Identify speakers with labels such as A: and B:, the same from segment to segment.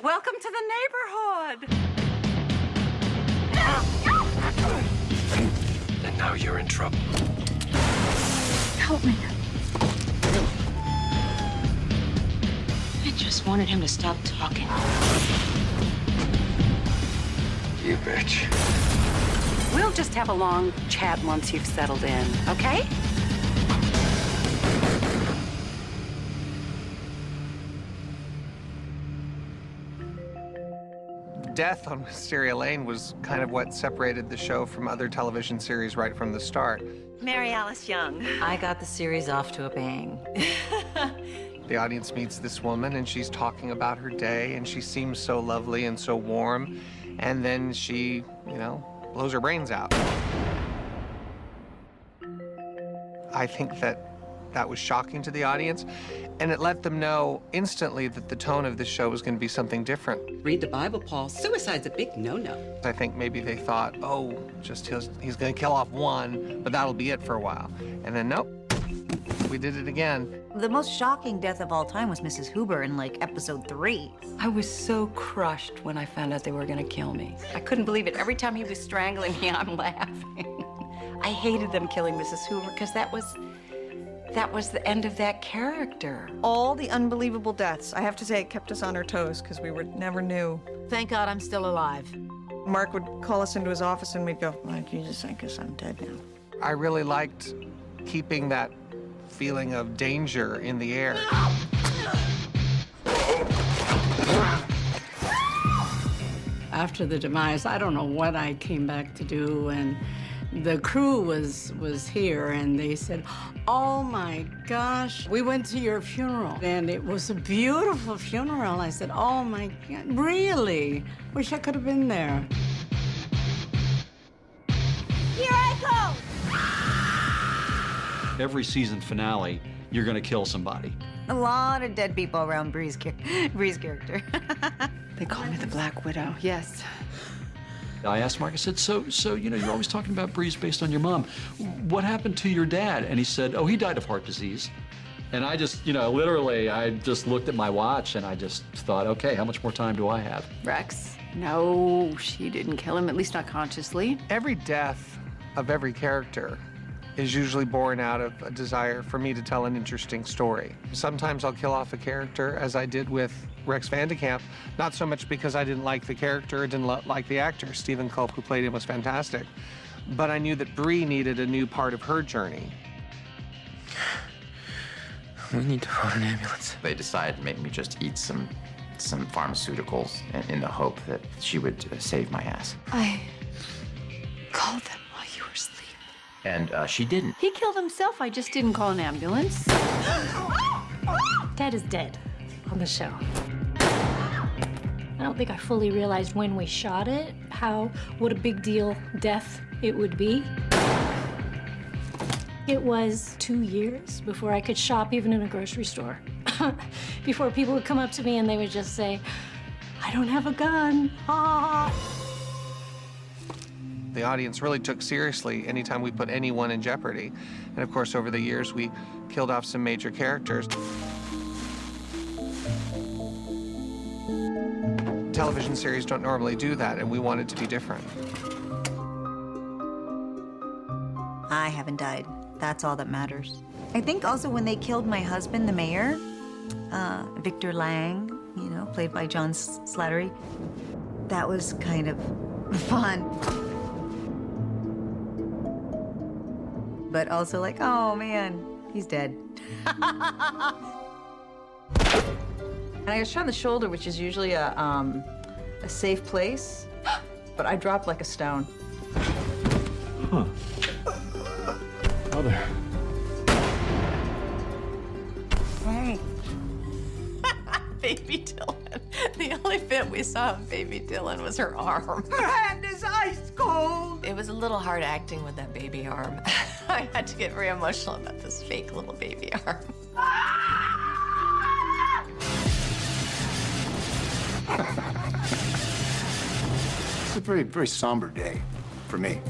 A: Welcome to the neighborhood.
B: And now you're in trouble.
C: Help me. I just wanted him to stop talking.
B: You bitch.
A: We'll just have a long chat once you've settled in, okay?
D: Death on Wisteria Lane was kind of what separated the show from other television series right from the start.
E: Mary Alice Young.
F: I got the series off to a bang.
D: The audience meets this woman and she's talking about her day and she seems so lovely and so warm, and then she, blows her brains out. I think that was shocking to the audience, and it let them know instantly that the tone of the show was going to be something different.
G: Read the Bible, Paul. Suicide's a big no-no.
D: I think maybe they thought, oh, just he's going to kill off one, but that'll be it for a while. And then, nope, we did it again.
F: The most shocking death of all time was Mrs. Huber in, episode 3.
H: I was so crushed when I found out they were gonna kill me.
A: I couldn't believe it. Every time he was strangling me, I'm laughing. I hated them killing Mrs. Hoover because that was the end of that character.
I: All the unbelievable deaths, I have to say, it kept us on our toes because we never knew.
F: Thank God I'm still alive.
I: Mark would call us into his office and we'd go, oh, Jesus, I guess I'm dead now.
D: I really liked keeping that feeling of danger in the air.
H: After the demise, I don't know what I came back to do, and the crew was here, and they said, oh my gosh, we went to your funeral, and it was a beautiful funeral. I said, oh my God, really? Wish I could have been there.
E: Here I go!
J: Every season finale, you're gonna kill somebody.
F: A lot of dead people around Bree's character.
H: They call me the Black Widow, yes.
J: I asked Mark, I said, so you're always talking about Breeze based on your mom. What happened to your dad? And he said, oh, he died of heart disease. And I just, literally, I just looked at my watch and I just thought, okay, how much more time do I have?
A: Rex, no, she didn't kill him, at least not consciously.
D: Every death of every character is usually born out of a desire for me to tell an interesting story. Sometimes I'll kill off a character, as I did with Rex Van de Kamp, not so much because I didn't like the character or didn't like the actor. Stephen Culp, who played him, was fantastic. But I knew that Bree needed a new part of her journey.
B: We need to phone an ambulance. They decided to make me just eat some pharmaceuticals in the hope that she would save my ass.
C: I called them while you were asleep.
B: And she didn't.
A: He killed himself. I just didn't call an ambulance.
C: Dad is dead on the show. I don't think I fully realized when we shot it what a big deal death it would be. It was 2 years before I could shop even in a grocery store. Before people would come up to me and they would just say, I don't have a gun. Ah.
D: The audience really took seriously anytime we put anyone in jeopardy. And of course, over the years, we killed off some major characters. Television series don't normally do that, and we wanted to be different.
F: I haven't died. That's all that matters. I think also when they killed my husband, the mayor, Victor Lang, played by John Slattery, that was kind of fun. But also oh man, he's dead.
I: And I got shot in the shoulder, which is usually a safe place, but I dropped like a stone.
J: Huh. Mother.
F: Hey.
E: Baby Dylan. The only bit we saw of Baby Dylan was her arm.
I: Her hand is ice cold.
E: It was a little hard acting with that baby arm. I had to get very emotional about this fake little baby arm.
K: It's a very, very somber day for me.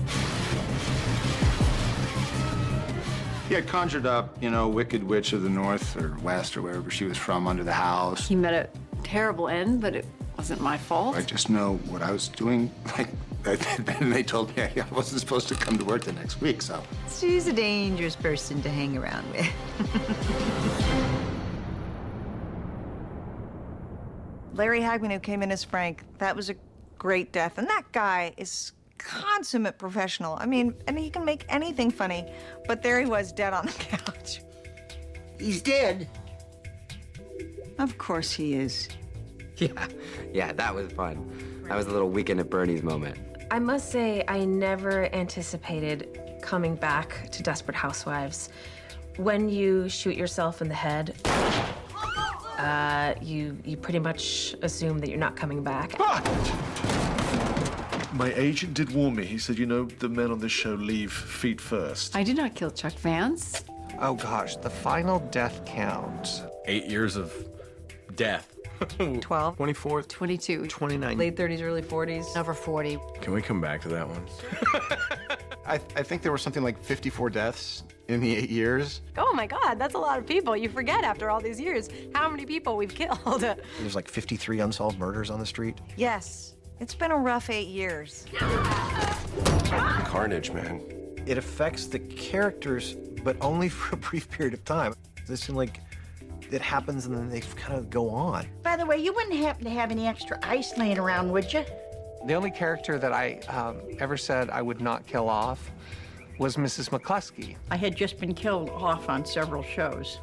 K: He had conjured up, Wicked Witch of the North or West or wherever she was from under the house.
A: He met a terrible end, but it Wasn't my fault.
K: I just know what I was doing. Like, then they told me I wasn't supposed to come to work the next week, so.
F: She's a dangerous person to hang around with.
I: Larry Hagman, who came in as Frank, that was a great death. And that guy is consummate professional. I mean, and he can make anything funny. But there he was, dead on the couch.
L: He's dead.
I: Of course he is.
M: Yeah, that was fun. That was a little Weekend at Bernie's moment.
N: I must say, I never anticipated coming back to Desperate Housewives. When you shoot yourself in the head, you pretty much assume that you're not coming back.
O: My agent did warn me. He said, you know, the men on this show leave feet first.
A: I did not kill Chuck Vance.
D: Oh gosh, the final death count.
P: 8 years of death.
I: 12.
P: 24.
A: 22.
P: 29.
I: Late 30s, early 40s.
A: Over 40.
P: Can we come back to that one?
K: I think there were something like 54 deaths in the 8 years.
N: Oh my God, that's a lot of people. You forget after all these years how many people we've killed.
L: There's like 53 unsolved murders on the street.
I: Yes. It's been a rough 8 years.
P: Carnage, man.
L: It affects the characters, but only for a brief period of time. This seems like it happens and then they kind of go on. By the way, you wouldn't happen to have any extra ice laying around, would you?
D: The only character that I ever said I would not kill off was Mrs. McCluskey.
Q: I had just been killed off on several shows,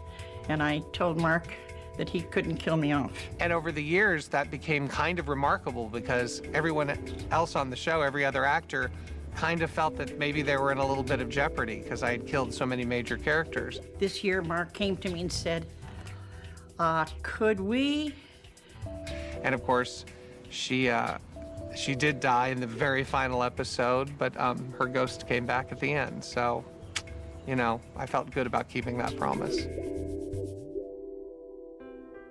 Q: and I told Mark that he couldn't kill me off.
D: And over the years, that became kind of remarkable because everyone else on the show, every other actor, kind of felt that maybe they were in a little bit of jeopardy because I had killed so many major characters.
Q: This year, Mark came to me and said, could we?
D: And of course, she did die in the very final episode, but her ghost came back at the end. So, you know, I felt good about keeping that promise.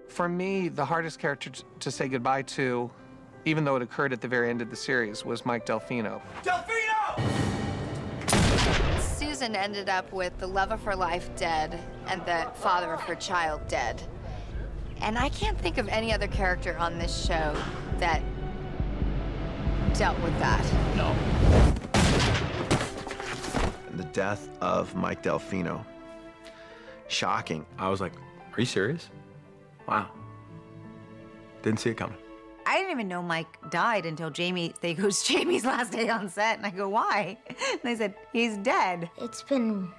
D: For me, the hardest character to say goodbye to, even though it occurred at the very end of the series, was Mike Delfino.
R: Susan ended up with the love of her life dead and the father of her child dead. And I can't think of any other character on this show that dealt with that.
L: No. The death of Mike Delfino. Shocking.
P: I was like, are you serious? Wow. Didn't see it coming.
F: I didn't even know Mike died until they goes, Jamie's last day on set. And I go, why? And they said, he's dead.
S: It's been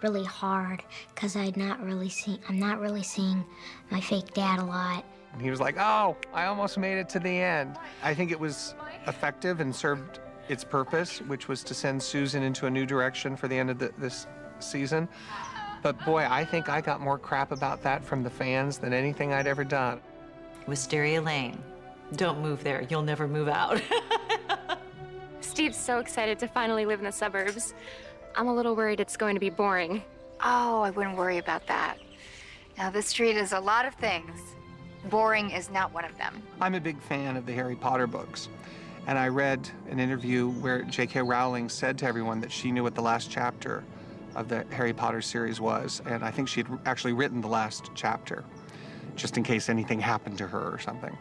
S: really hard because I'm not really seeing my fake dad a lot.
D: And he was like, oh, I almost made it to the end. I think it was effective and served its purpose, which was to send Susan into a new direction for the end of this season. But boy, I think I got more crap about that from the fans than anything I'd ever done.
A: Wisteria Lane. Don't move there. You'll never move out.
T: Steve's so excited to finally live in the suburbs. I'm a little worried it's going to be boring.
R: Oh, I wouldn't worry about that. Now, this street is a lot of things. Boring is not one of them.
D: I'm a big fan of the Harry Potter books. And I read an interview where J.K. Rowling said to everyone that she knew what the last chapter of the Harry Potter series was. And I think she had actually written the last chapter, just in case anything happened to her or something.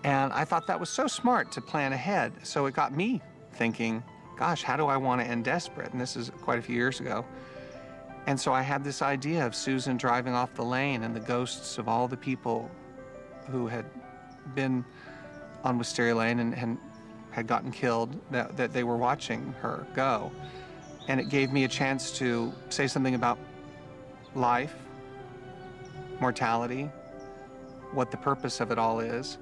D: And I thought that was so smart to plan ahead. So it got me thinking, gosh, how do I want to end Desperate? And this is quite a few years ago. And so I had this idea of Susan driving off the lane and the ghosts of all the people who had been on Wisteria Lane and had gotten killed, that they were watching her go. And it gave me a chance to say something about life, mortality, what the purpose of it all is.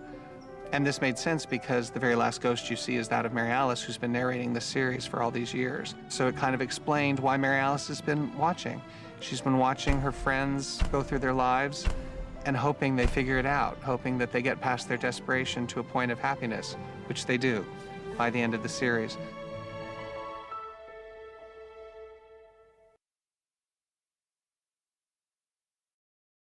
D: And this made sense because the very last ghost you see is that of Mary Alice, who's been narrating this series for all these years. So it kind of explained why Mary Alice has been watching. She's been watching her friends go through their lives and hoping they figure it out, hoping that they get past their desperation to a point of happiness, which they do by the end of the series.